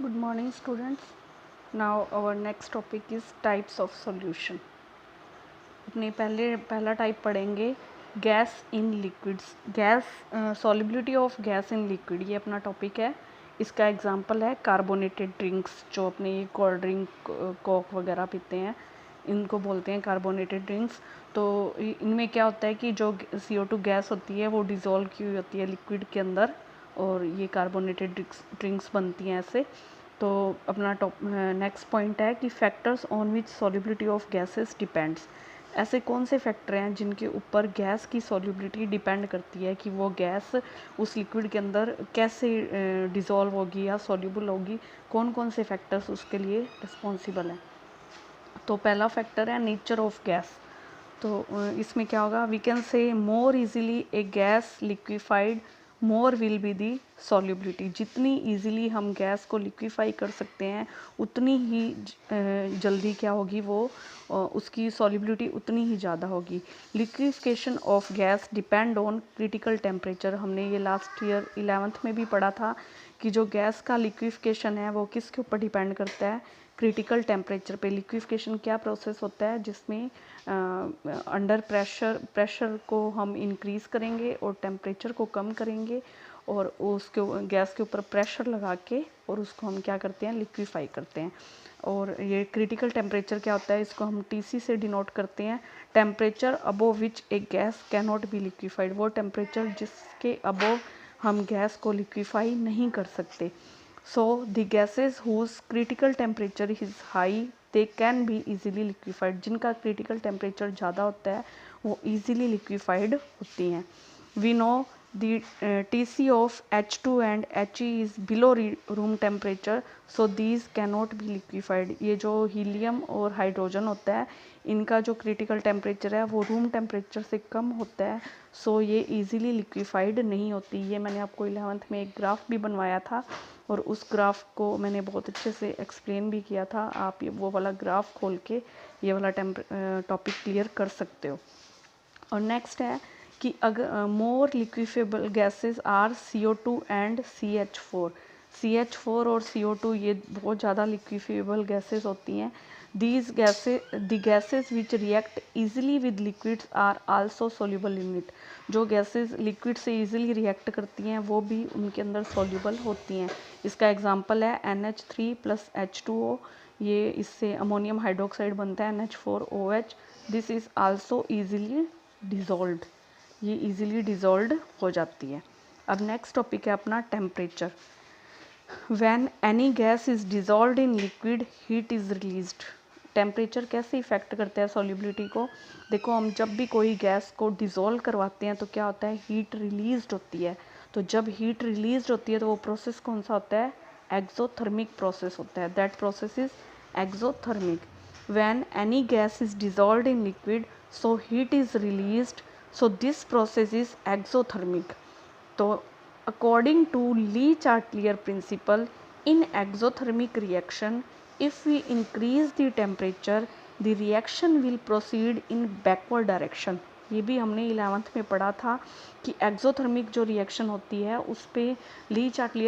Good morning students. Now our next topic is types of solution. अपने पहला type पढ़ेंगे gas in liquids. Gas solubility of gas in liquid, ये अपना topic है। इसका example है कार्बोनेटेड ड्रिंक्स, जो अपने ये कोल्ड ड्रिंक कोक वगैरह पीते हैं, इनको बोलते हैं कार्बोनेटेड ड्रिंक्स। तो इनमें क्या होता है कि जो CO2 गैस होती है वो डिज़ोल्व की हुई होती है लिक्विड के अंदर, और ये कार्बोनेटेड ड्रिंक्स बनती हैं ऐसे। तो अपना नेक्स्ट पॉइंट है कि factors on which solubility of gases depends. ऐसे कौन से फैक्टर हैं जिनके ऊपर गैस की सॉल्युबिलिटी डिपेंड करती है कि वो गैस उस लिक्विड के अंदर कैसे डिज़ोल्व होगी या सॉल्युबल होगी, कौन कौन से फैक्टर्स उसके लिए रिस्पॉन्सिबल हैं। तो पहला फैक्टर है नेचर ऑफ गैस। तो इसमें क्या होगा, we can say more easily a gas liquefied more will be the solubility. जितनी इजीली हम गैस को लिक्विफाई कर सकते हैं उतनी ही जल्दी क्या होगी वो उसकी सॉल्युबिलिटी उतनी ही ज़्यादा होगी। Liquefaction of gas depend on critical temperature. हमने ये लास्ट ईयर 11th में भी पढ़ा था कि जो गैस का लिक्विफिकेशन है वो किसके ऊपर डिपेंड करता है, क्रिटिकल टेम्परेचर पे। लिक्विफिकेशन क्या प्रोसेस होता है जिसमें अंडर प्रेशर को हम इंक्रीज़ करेंगे और टेम्परेचर को कम करेंगे, और उसके गैस के ऊपर प्रेशर लगा के और उसको हम क्या करते हैं, लिक्विफाई करते हैं। और ये क्रिटिकल टेम्परेचर क्या होता है, इसको हम TC से डिनोट करते हैं, temperature above which A gas can not be liquefied. वो टेम्परेचर जिसके अबोव हम गैस को लिक्विफाई नहीं कर सकते। So the gases whose critical temperature is high they can be easily liquefied। जिनका critical temperature ज़्यादा होता है वो easily liquefied होती हैं। We know the TC of H2 and He is below room temperature, so these cannot be liquefied। ये जो helium और हाइड्रोजन होता है इनका जो क्रिटिकल टेम्परेचर है वो रूम टेम्परेचर से कम होता है, सो ये इजीली लिक्विफाइड नहीं होती। ये मैंने आपको 11th में एक ग्राफ भी बनवाया था और उस ग्राफ को मैंने बहुत अच्छे से एक्सप्लेन भी किया था। आप ये वो वाला ग्राफ खोल के ये वाला टॉपिक क्लियर कर सकते हो। और नेक्स्ट है कि अगर more liquefiable gases are CO2 and CH4। CH4 और CO2 ये बहुत ज़्यादा लिक्विफेबल गैसेस होती हैं। The gases which react easily with liquids are also soluble in it. जो गैसेस लिक्विड से ईजिली रिएक्ट करती हैं वो भी उनके अंदर सोल्यूबल होती हैं। इसका एग्जांपल है NH3 + H2O। ये इससे अमोनियम हाइड्रोक्साइड बनता है NH4OH। This is also easily dissolved. ये इजीली डिज़ोल्व्ड हो जाती है। अब नेक्स्ट टॉपिक है अपना temperature. When any gas is dissolved in liquid heat is released. Temperature कैसे इफ़ेक्ट करता है सॉल्युबिलिटी को। देखो, हम जब भी कोई गैस को डिज़ोल्व करवाते हैं तो क्या होता है, हीट रिलीज्ड होती है। तो जब हीट रिलीज्ड होती है तो वो प्रोसेस कौन सा होता है, एक्सोथर्मिक प्रोसेस होता है। That process is exothermic. When any gas is dissolved in liquid so heat is released, so this process is exothermic. तो according to Le-Chatelier principle, in exothermic reaction if we increase the temperature the reaction will proceed in backward direction। ये भी हमने 11th में पढ़ा था कि exothermic जो reaction होती है उस पे ली चाटलियर